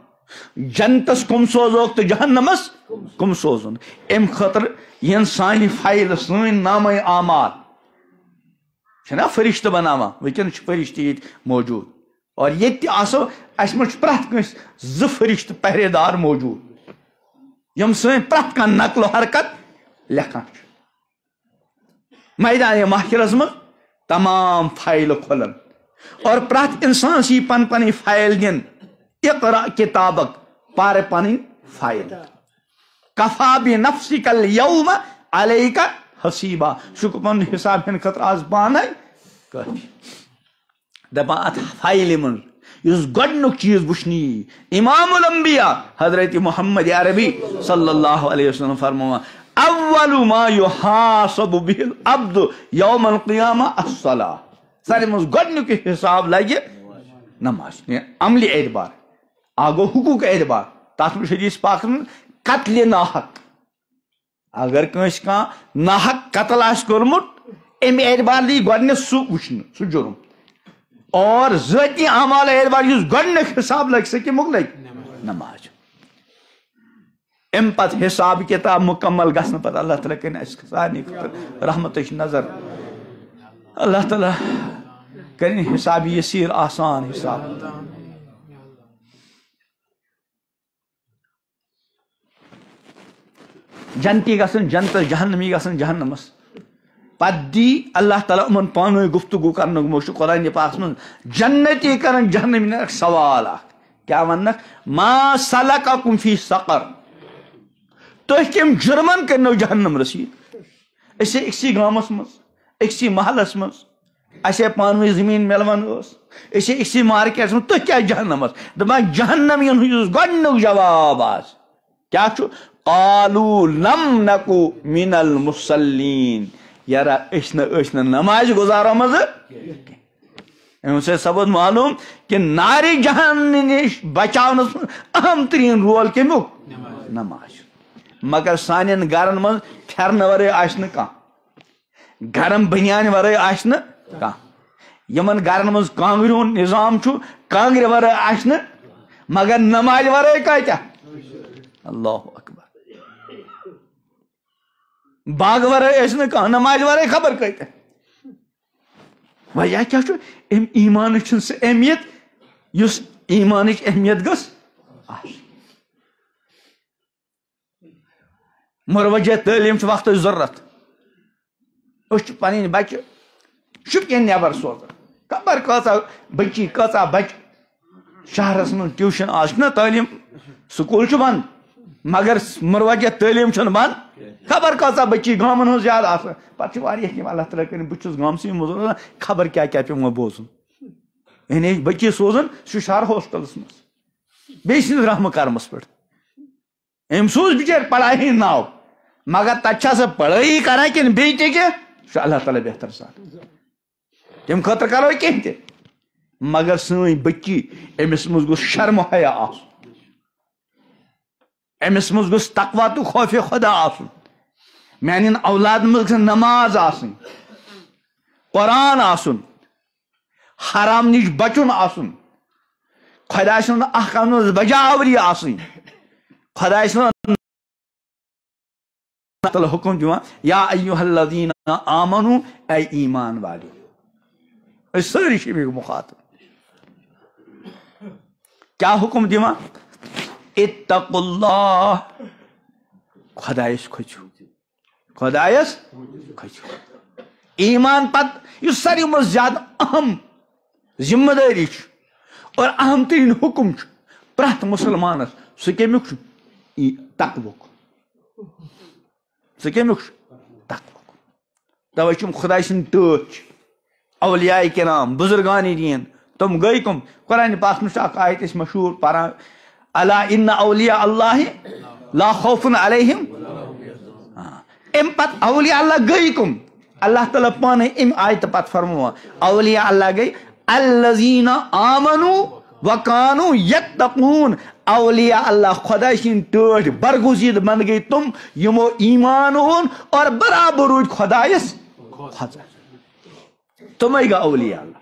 جنتس کم سوزوک تو جہنمس کم سوزن ام خاطر ین سانی فائل سن نامہ اعمال چھنا فرشتہ بناوا وکن فرشتہ یہ موجود اور یہ آسو اس مجھ پرت کنس 2 فرشتہ پہرے دار موجود یم سن پرت کان نقل و حرکت لکھان میدان محشرس من تمام فائل کھولن اور پرت انسان سی پن پن فائل دن اقرا کتابک پار پن فائل کفا بنفسک اليوم علیک حسیبا شک پن حساب ہن خطر آز پانے کافی دپا ات فائل من اس گڈنک چیز وچنی امام الانبیاء حضرت محمد عربی صلی اللہ علیہ وسلم فرموا اول ما يحاسب به العبد یوم القیامہ الصلاۃ سارے من گڈنک حساب لگے نماز عملی اعتبار آگو حقوق اعتبار تات میں حدیث پاک میں قتل ناحق اگر کنس کا ناحق قتل آس کورمت ام اعتبار دی گڈنک سو وچن سو جرم اور ذاتی اعمال اعتبار اس گڈنک حساب لگ سکے مغلق نماز ام پت حساب کتاب مکمل گھن پتہ اللہ تعالیٰ کن اس سارے رحمت نظر اللہ تعالیٰ کریں حساب یسیر آسان حساب جنتی گژھن جنتس جہنمی گژھن جہنمس پتہ دی اللہ تعالیٰ یِمن پانہٕ ؤنۍ گفتگو کرنُک موقع قرآن پاکس منٛز جنتی کرن جہنمی اکھ سوال اکھ کیا وننکھ ما سلککم فی سقر تُہۍ کٔمۍ جُرمن کٔرنو جہنم رسید أسۍ أکسی گامس منٛز أکسی محلس منٛز اَسے پانہٕ ؤنۍ زٔمیٖن مِلوان ٲس أسے أکسی مارکیٹس منٛز تُہۍ کیٛازِ جہنمس دپان جہنمین ہُنٛد یُس گۄڈنیُک جواب آسہِ کیا چھُ قالوا لم نکو من المصلین یارا أسۍ نہٕ نمازِ گُزارو منٛز اَمہِ سۭتۍ سپُد معلوٗم کہِ نارِ جہنم نِش بچاونس منٛز اہم ترین رول کمیُک نماز مگر سانٮ۪ن گرن منٛز پھیرنہٕ ورٲے آسہِ نہٕ کانٛہہ گرم بنیانہِ ورٲے آسہِ نہٕ کانٛہہ یِمن گرن منٛز کانٛگرِ ہُنٛد نظام چھُ کانٛگرِ ورٲے آسہِ نہٕ مگر نمازِ ورٲے کتیٛاہ اللہ اکبر باغ ورٲے ٲسۍ نہٕ کانٛہہ نمازِ ورٲے خبر کۭتیٛاہ وجہ کیٛاہ چھُ أمۍ ایٖمانٕچ چھُنہٕ سُہ اہمیت یُس ایٖمانٕچ اہمیت گٔژھ آسٕنۍ مروجہ تعلیٖم چھِ وقتٕچ ضروٗرت أسۍ چھِ پنٕنۍ بچہِ شُپین نٮ۪بر سوزان خبر کۭژاہ بچی کۭژاہ بچہِ شہرس منٛز ٹیوٗشن آز چھُنہ تعلیٖم سکوٗل چھُ بنٛد مگر مروجہ تعلیٖم چھُنہٕ بنٛد خبر کۭژاہ بچی گامن ہٕنٛز زیادٕ آسان پتہٕ چھِ واریاہ کینٛہہ اللہ تعالیٰ کٔرِنۍ بہٕ چھُس گامسٕے منٛز روزان خبر کیٛاہ کیٛاہ پیوٚو مےٚ بوزُن یعنی بچی سوزان سُہ چھُ شہر ہوسٹلس منٛز بیٚیہِ سٕنٛدِس رحمہٕ کرمس پٮ۪ٹھ أمۍ سوٗز بِچٲرۍ پڑایہِ ہٕنٛدۍ ناو مگر تتہِ چھا سۄ پڑٲیی کران کِنہٕ بیٚیہِ تہِ کینٛہہ سُہ چھُ اللہ تعالیٰ بہتر سان تمہِ خٲطرٕ کرو کینٛہہ تہِ مگر سٲنۍ بچی أمِس منٛز گوٚژھ شرمو حیا آسُن أمِس منٛز گوٚژھ تقوا تہٕ خوفِ خۄدا آسُن میانٮ۪ن اولادن منٛز گژھِ نماز آسٕنۍ قرآن آسُن حرام نِش بچُن آسُن خۄداے سُنٛد احکامن منٛز بجاوری آسٕنۍ خۄداے سُنٛد تعالیٰ حکم دِوان یا ایُہا الذیٖنَ آمنوٗ اے ایٖمان والیو أسۍ سٲری چھِ امیُک مُخاطب کیٛاہ حکم دِوان اتقوا اللہ خۄدایس کھوژِو خۄدایس کھوژِو ایٖمان پتہٕ یُس ساروی منٛز زیادٕ اہم ذمہٕ دٲری چھِ اور اہم ترین حکم چھُ پرٛٮ۪تھ مُسلمانس سُہ کمیُک چھُ تقوُک سُہ کمیُک چھُ تقوُک توے چھُم خۄداے سٕنٛدۍ ٹٲٹھۍ چھِ اولیاء کرام بُزرگانِ دین تِم گٔے کٕم قرآنِ پاکس منٛز چھُ اکھ آیت أسۍ مشہوٗر پران الا ان اولیاء اللہ لا خوف علیہم امہِ پتہٕ اولیاء اللہ گٔے کٕم اللہ تعالیٰ پانے امہِ آیتہٕ پتہٕ فرماوان اولیاء اللہ گٔے الذین آمنوا وکانوا یتقون اولیاء اللہ خۄداے سٕنٛدۍ ٹٲٹھۍ برگزیٖد بنٛد گٔے تِم یِمو ایٖمان اوٚن اور برابر روٗدۍ خۄدایس کھۄژان تِمے گٔے اولیاء اللہ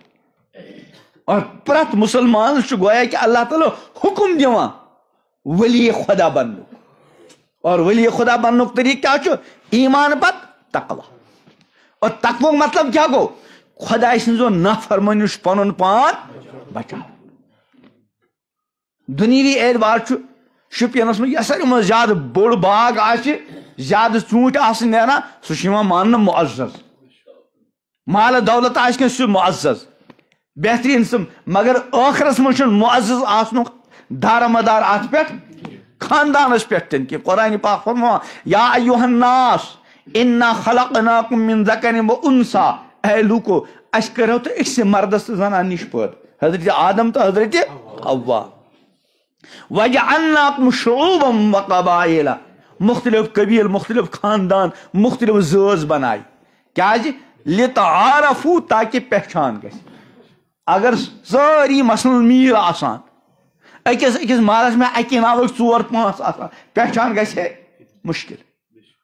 اور پرٛٮ۪تھ مُسلمانس چھُ گویا کہِ اللہ تعالیٰ حکم دِوان ولی خۄدا بننُک اور ولی خۄدا بننُک طریٖقہٕ کیٛاہ چھُ ایٖمان پتہٕ تقوا اور تقوُک مطلب کیٛاہ گوٚو خۄداے سٕنٛزو نافرمٲنیو نِش پنُن پان بچاوُن دُنیوی اعتبار چھُ شُپینس منٛز یۄس ساروی منٛز زیادٕ بوٚڑ باغ آسہِ زیادٕ ژوٗنٛٹھۍ آسن نیران سُہ چھُ یِوان ماننہٕ معزز مالہٕ دولت آسہِ کینٛہہ سُہ چھُ معزز بہتریٖن سُہ مگر ٲخرس منٛز چھُنہٕ معزز آسنُک دارمدار اتھ پٮ۪ٹھ خاندانس پٮ۪ٹھ تہِ نہٕ کینٛہہ قرآنِ پاک فرماوان یا ایُہا الناس انا خلقناکم من ذکر و انثی اے لوٗکو اسہِ کٔرِو تہٕ أکسٕے مردس تہٕ زنان نِش پٲدٕ حضرتِ آدم تہٕ حضرتِ حوا وجعلناکم شعوبا وقبائل مختلف قبیل مختلف خاندان مختلف زٲژ بنایہِ کیٛازِ لتعارفو تاکہِ پہچان گژھِ اگر سٲری مثلاً میٖر آسان أکِس أکِس مالس مےٚ اکی ناوٕکۍ 4-5 آسان پہچان گژھِ ہے مُشکل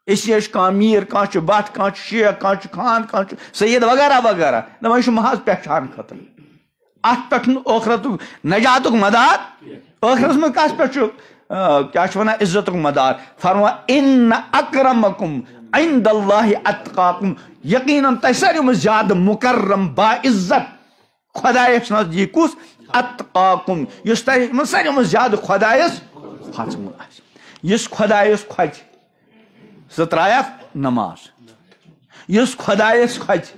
اسلیے چھُ کانٛہہ میٖر کانٛہہ چھُ بٹ کانٛہہ چھُ شیخ کانٛہہ چھُ خان کانٛہہ چھُ سید وغیرہ وغیرہ دپان یہِ چھُ محض پہچان خٲطرٕ اتھ پٮ۪ٹھ چھُنہٕ ٲخرتُک نجاتُک مدار ٲخرس منٛز کتھ پٮ۪ٹھ چھُ کیٛاہ چھِ ونان عزتُک مدار فرماوان ان اکرمکم عند اللہ اتقاکم یقیناً تۄہہِ ساروی منٛز زیادٕ مُکرم باعزت خۄدایس نزدیٖک کُس اتقاکم یُس تۄہہِ ساروی منٛز زیادٕ خۄدایس کھوژمُت آسہِ یُس خۄدایس کھوژِ سہ ترایک نماز یس خدایس کھچ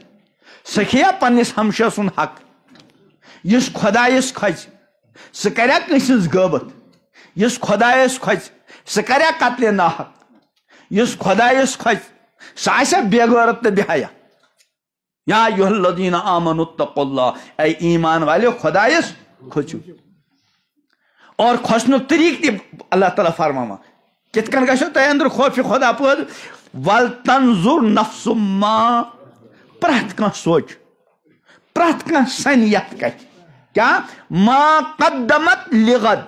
سہ کھیا پنس ہمشہ سن حق یس خدایس کھچ سہ کریا کس غیبت یس خدایس کھچ سہ کریا قتل ناحق یس خدایس کھچ سہ آسیا بے غیرت تو بے حیا یا ایھا الذین آمنوا اتقوا اللہ اے ایمان والو خدایس کھچو اور کھسنک طریق تہ اللہ تعالیٰ فرماوا کت کن گژھو تہ اندر خوف خدا پٲدٕ ولتنظر نفس ما پرٛٮ۪تھ کانٛہہ سونٛچ پرٛٮ۪تھ کانٛہہ سنہِ یتھ کتھِ کیا ما قدمت لغد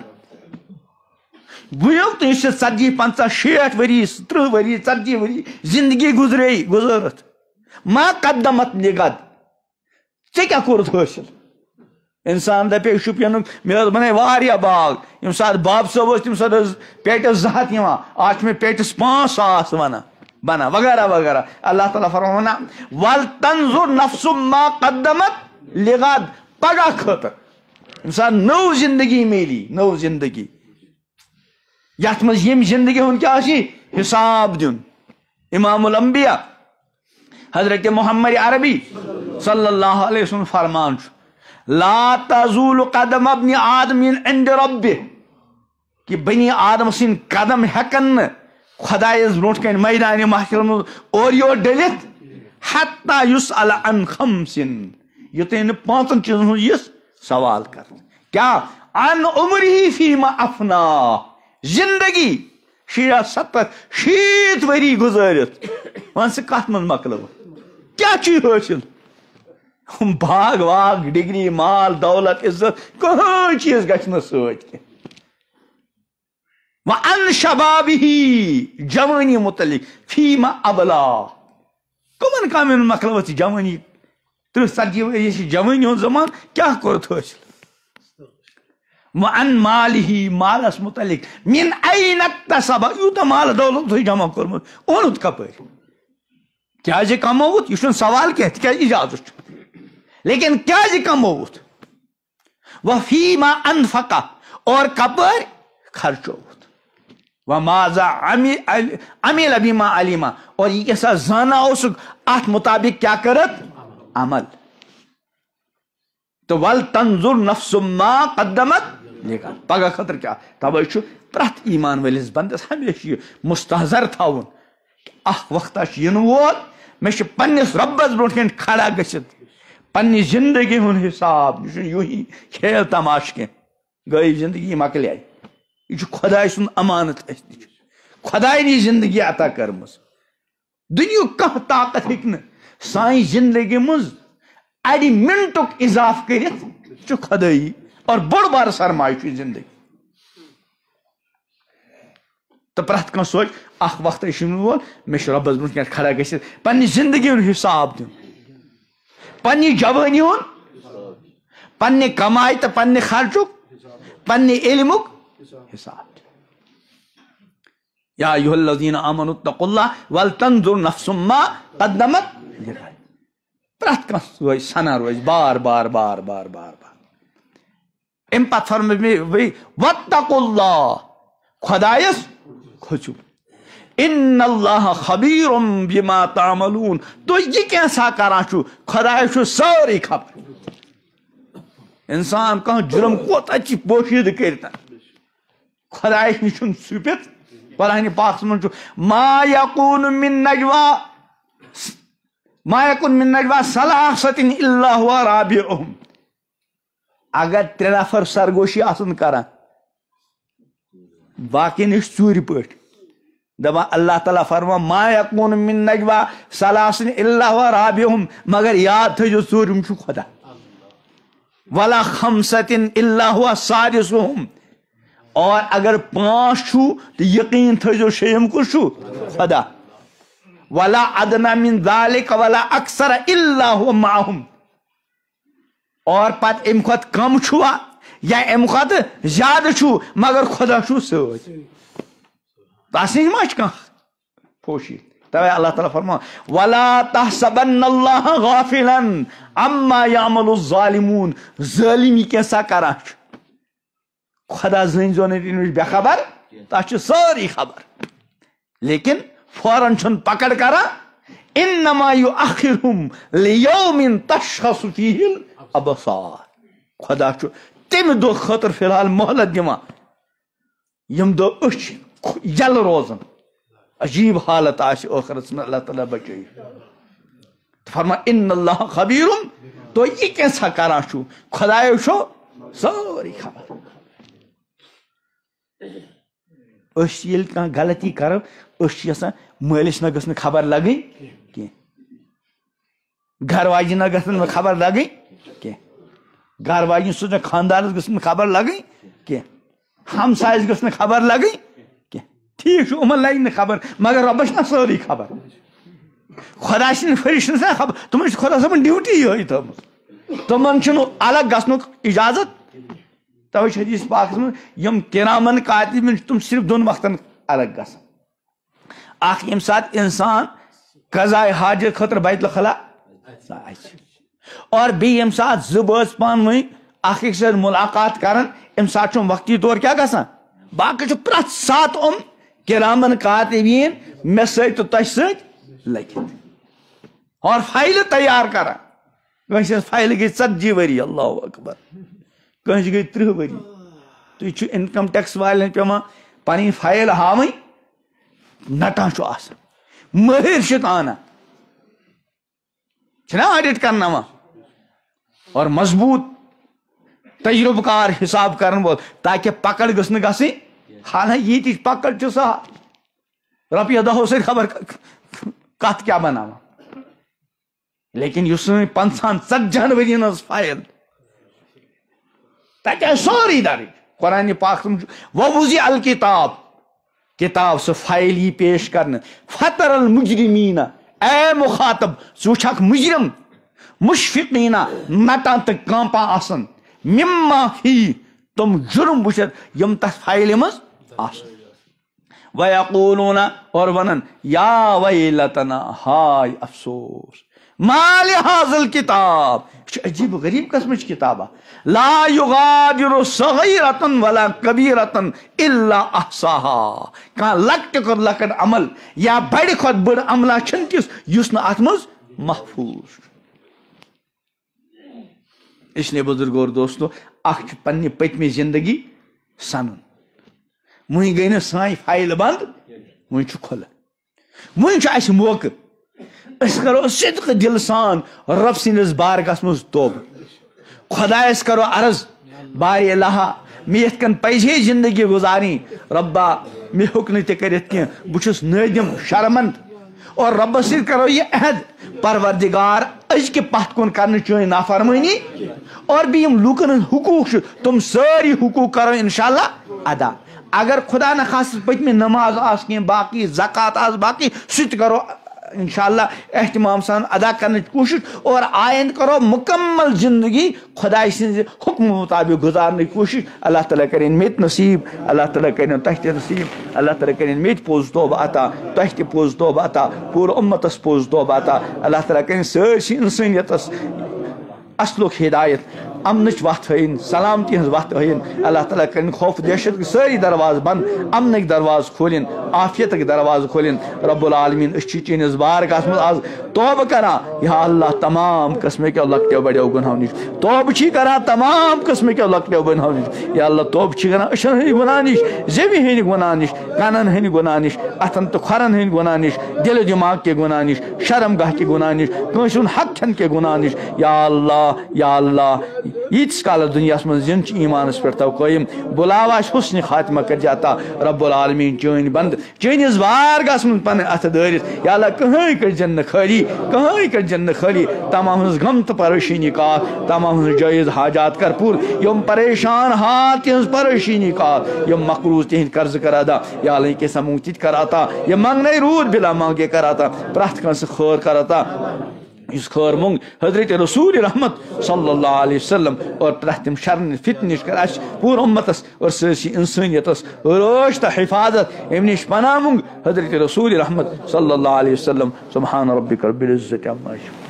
وٕنیُک تہٕ یُس 40 50 60 ؤری 30 ؤری 40 ؤری زندگی گزرٲوِتھ ما قدمت لغد ژےٚ کیٛاہ کوٚرُتھ حٲصِل انسان دپے شُپینُک مےٚ حظ بنٲے واریاہ باغ ییٚمہِ ساتہٕ باب صٲب اوس تمہِ ساتہٕ ٲس پیٹس 2 ہتھ یِوان آز چھِ مےٚ پیٹس 5,000 بنان وغیرہ وغیرہ اللہ تعالیٰ فرماونا ول تنظر نفس ما قدمت لغد پگہہ خٲطرٕ ییٚمہِ ساتہٕ نٔو زندگی میلی نٔو زندگی یتھ منٛز ییٚمہِ زندگی ہُنٛد کیٛاہ آسہِ حساب دیُن امام الانبیاء حضرت محمد عربی صلی اللہ علیہ وسلم فرمان چھُ لا تزول قدم ابن آدم عند ربہ کہ بنی آدم سن قدم ہیکن خدایس برونٹ کن میدان محشر مز اور یور ڈلت حتی یسأل عن خمس یوتین 5 چیزن ہند یس سوال کر کیا عن عمرہ فیما افنا زندگی 60 ؤری گزارت ون سے کت من مکلو کیا چیز حاصل باغ واغ ڈگری مال دولت عزت کہاں چیز گھن ست وعن شبابہ جوانی متعلق فیما ابلا کمن کامن مکلو جوانی 30-40 ؤری جوانی ہند زمان کیا کورت حاصل وعن مالہ مالس متعلق من این اکتسب یوتہ مال دولت تھی جمع کورمت اونت کپر کیازِ کموت یہ سوال کی تکیاز اجازت لیکن کیازِ کموت وفیما انفقہ اور کپر خرچوت وماذا عمل بما علما اور یہ کیسا زانا اوسک ات مطابق کیا کرت عمل تو ول تنظر نفس ما قدمت لیکن پگہ خطر کیا توے چھ پرت ایمان ولس بندس ہمیشہ یہ مستحضر تھاون اخ وقت ین وول میں پنس ربس برونٹ کن کھڑا گژھت پنہ زندگی ہند حساب یہ یوں ہی کھیل تماش کی گئی زندگی مکلے یہ خدائے سن امانت خدائے نی زندگی عطا کرمز دنیا کھانا طاقت ہیکہ سان زندگی مز اڑی منٹک اضاف کرت خدائی اور بڑ بار سرمایہ زندگی تو پرت کھانا سوچ اخ وقت وول میں ربس برونٹ کن کھڑا گژھت پنہ زندگی ہند حساب دن پنہ جوانی ہند پنہ کمائی تو پنہ خرچک پنہ علمک حساب یا ایھا الذین آمنوا اتقوا اللہ ولتنظر نفس ما قدمت لغد پرت کانٛہہ روزِ سنا روزِ بار بار بار بار بار بار ام پتہٕ فرمٲے مےٚ واتقوا اللہ خدایس کھوژِو ان اللہ خبیر بما تعملون تو یہ کیسا کران چھو خدایس چھُ سٲرٕے خبر انسان کانٛہہ جرم کوتاہ چھِ پوشیدٕ کٔرِتھ خدایس نش چھپت قرآن پاک من ما یکون من نجوا ثلاثۃ الا هو رابعهم اگر 3 نفر سرگوشی آسن کران باقی نش ژوٗرِ پٲٹھۍ دپان اللہ تعالیٰ فرما ما یکون من نجوا ثلاثۃ الا هو رابعهم مگر یاد تھٲیزیو ژوٗرِم چھُ خدا ولا خمسۃ الا هو سادسهم اور اگر 5 چھو تو یقین تھٲیزیو شیٚیِم کُس چھُ خدا ولا ادنا من ذلك ولا اکثر الا هو معهم اور پتہٕ امہِ کھۄتہٕ کم چھُوا یا امہِ کھۄتہٕ زیادٕ چھُ مگر خدا چھُ سۭتۍ تس نش ما چھُ کانٛہہ پوشی توے اللہ تعالیٰ فرما ولا تحسبن اللہ غافلا عما يعمل الظالمون ظٲلم یہِ کیٛاہ کران چھُ خدا زٲنۍزیو نہٕ تٔمِس بے خبر تس چھِ سٲرٕے خبر لیکن فوراً چھن پکڑ کران انما یؤخرہم لیوم تشخص فیہ الابصار خدا چھُ تمہِ دۄہ خٲطرٕ فی الحال مہلت دِوان یم دۄہ أچھ یلہٕ روزن عجیب حالت آسہِ ٲخرس منٛز اللہ تعالیٰ بچٲیِو فرمان ان اللہ خبیرم تو یہ کیسا کران چھو خدایو چھو سوری خبر أسۍ ییٚلہِ کانٛہہ غلطی کرو أسۍ چھِ یژھان مٲلِس نہ گٔژھ نہٕ خبر لگٕنۍ کینٛہہ گھر واجٮ۪ن نہ گژھن نہٕ خبر لگٕنۍ کینٛہہ گھر واجٮ۪ن سٕنٛز خاندارس گٔژھ نہٕ خبر لگٕنۍ کینٛہہ ہمسایس گٔژھ نہٕ خبر لگٕنۍ کینٛہہ ٹھیٖک چھُ یِمن لگہِ نہٕ خبر مگر رۄبس چھِ نہ سٲرٕے خبر خدا سٕنٛدۍ فرشتن چھِ خبر تِمن چھِ خدا صٲبن ڈیوٹی یِہٕے تھٲومٕژ تِمن چھُنہٕ الگ گژھنُک اجازت توے چھِ حدیث پاکس منٛز یِم کرامن کاتبین چھِ تِم صرف دۄن وقتن الگ گژھان اکھ ییٚمہِ ساتہٕ انسان قضاء حاجت خٲطرٕ بیت الخلا آسہِ اور بیٚیہِ ییٚمہِ ساتہٕ زٕ بٲژ پانہٕ ؤنۍ اکھ أکِس سۭتۍ مُلاقات کران امہِ ساتہٕ چھُ وقتی طور کیٛاہ گژھان باقٕے چھُ پرٛٮ۪تھ ساتہٕ یِم کرامن کاتبین مےٚ سۭتۍ تہٕ تۄہہِ سۭتۍ لگِتھ اور فایلہٕ تیار کران کٲنٛسہِ ہٕنٛز فایلہٕ گٔے 40 ؤری اللہ اکبر کٲنٛسہِ گٔے 30 ؤری تُہۍ چھُ انکم ٹیکس والٮ۪ن پیٚوان پنٕنۍ فایل ہاوٕنۍ نٹان چھُ آسان مٲہِر چھِ انان چھِنا آڈٹ کرناوان اور مضبوط تجربہٕ کار حساب کرن وول تاکہ پکڑ گٔژھ نہٕ گژھٕنۍ حالانکہ ییٖتِچ پکڑ چھِ سہل رۄپیہِ دہو سۭتۍ خبر کتھ کیٛاہ بناوان لیکن یُس سٲنۍ 50-40 ؤرین ہٕنٛز فایل تتہِ آسہِ سورُے درٕج قرآنِ پاک ووضع الکتاب کتاب سُہ فایل یی پیش کرنہٕ فتر المجرمین اے مخاطب ژٕ وٕچھکھ مجرم مشفقین نٹان تہٕ کانپان آسان مما فی تِم جرم وٕچھتھ یم تتھ فایلہِ منٛز آسان ویقولون اور ونان یا ویلتنا ہائے افسوس ما لہذا الکتاب یہ عجیب غریب قسمچ کتابہ لا یغادر صغیرۃ ولا کبیرۃ الا احصاها کانٛہہ لۄکٹہِ کھۄتہٕ لۄکٕٹ عمل یا بڑِ کھۄتہٕ بٔڑ عملہ چھنہٕ تِژھ یُس نہٕ اتھ منٛز محفوظ چھُ اس لیے بزرگو اور دوستو اکھ چھُ پننہِ پٔتمہِ زندگی سنُن وۄنۍ گٔے نہٕ سٲنۍ فایل بند وۄنۍ چھُ کھُلہٕ وۄنۍ چھُ اسہِ موقعہٕ أسۍ کرو صدقہٕ دل سان رب سٕنٛدِس بارگاہس منٛز توبہٕ خۄدایس کرو عرض بارِ الہ مےٚ یِتھ کٔنۍ پزِ ہے زندگی گُزارٕنۍ ربا مےٚ ہیوٚک نہٕ تہِ کٔرِتھ کینٛہہ بہٕ چھُس نٲدِم شرمنٛد اور ربس سۭتۍ کرو یہِ عہد پروردگار أزکہِ پتھ کُن کرنہٕ چٲنۍ نافرمٲنی اور بیٚیہِ یِم لوٗکن ہٕنٛدۍ حقوٗق چھِ تِم سٲری حقوٗق کرو انشاء اللہ ادا اگر خدا نخواستہٕ پٔتمہِ نماز آسہٕ کینٛہہ باقٕے زکات آسہٕ باقٕے سُہ تہِ کرو انشاءاللہ اہتمام سان ادا کرنٕچ کوٗشش اور آیندٕ کرو مکمل زندگی خداے سٕنٛزِ حکمہٕ مطابق گُزارنٕچ کوٗشش اللہ تعالیٰ کٔرِنۍ مےٚ تہِ نصیٖب اللہ تعالیٰ کٔرِنۍ تۄہہِ تہِ نصیٖب اللہ تعالیٰ کٔرِنۍ مےٚ تہِ پوٚز توبہٕ عطا تۄہہِ تہِ پوٚز توبہٕ عطا پوٗرٕ اُمتس پوٚز توبہٕ عطا اللہ تعالیٰ کٔرِنۍ سٲرسٕے اِنسٲنیتس اصلُک ہدایت امنٕچ وتھ ہٲیِن سلامتی ہٕنٛز وتھ ہٲیِن اللہ تعالیٰ کٔرِنۍ خوف دہشت سٲری دروازٕ بنٛد امنٕکۍ دروازٕ کھولٕنۍ عافیتٕکۍ دروازٕ کھولٕنۍ رب العالمیٖن أسۍ چھِ چٲنِس بارگاہس منٛز آز توبہٕ کران یا اللہ تمام قٕسمٕکیو لۄکٹیو بڑیو گُناہو نِش توبہٕ چھی کران تمام قٕسمٕکیو لۄکٹیو گُناہو نِش یا اللہ توبہٕ چھی کران أچھن ہٕنٛدۍ گُناہ نِش زیٚوِ ہٕنٛدۍ گُناہ نِش کَنن ہٕنٛدۍ گُناہ نِش اتھن تہٕ کھۄرن ہٕنٛدۍ گُناہ نِش دِلہٕ دِماغ کہِ گُناہ نِش شرم گاہ کہِ گُناہ نِش کٲنٛسہِ ہُنٛد حق کھٮ۪ن کہِ گُناہ نِش یا اللہ ییٖتِس کالس دُنیاہس منٛز زِنٛدٕ چھِ ایٖمانس پٮ۪ٹھ تھاو قٲیِم بُلاوا آسہِ حُسنِ خاتمہ کٔرزِ عطا رب العالمیٖن چٲنۍ بنٛدٕ چٲنِس بارگاہس منٛز پنٕنۍ اتھٕ دٲرِتھ یا اللہ کٕہٕنۍ کٔرزٮ۪ن نہٕ خٲلی کٕہٕنۍ کٔرزٮ۪ن نہٕ خٲلی تمام ہٕنٛز غم تہٕ پریشٲنی کاٹ تمام ہٕنٛز جٲیز حاجات کر پوٗرٕ یِم پریشان حال تِہنٛز پریشٲنی کاٹ یِم مقروض تِہنٛدۍ قرضہٕ کر ادا یا اللہ کینٛژھا منٛگ تہِ تہِ کر عطا یِم منٛگنے روٗد بِلا منٛگے کر عطا پرٛٮ۪تھ کٲنٛسہِ خٲر کر عطا یُس خٲر مونٛگ حضرت رسول رحمت صلی اللہ علیہ وسلم اور پرٛٮ۪تھ تِم شرن فتنہٕ نِش کر اَسہِ پوٗرٕ اُمتس اور سٲرسٕے انسٲنیتس رٲچھ تہٕ حفاظت اَمہِ نِش پناہ مونٛگ حضرت رسول رحمت صلی اللہ علیہ وسلم سبحان ربک رب العزت عما یصفون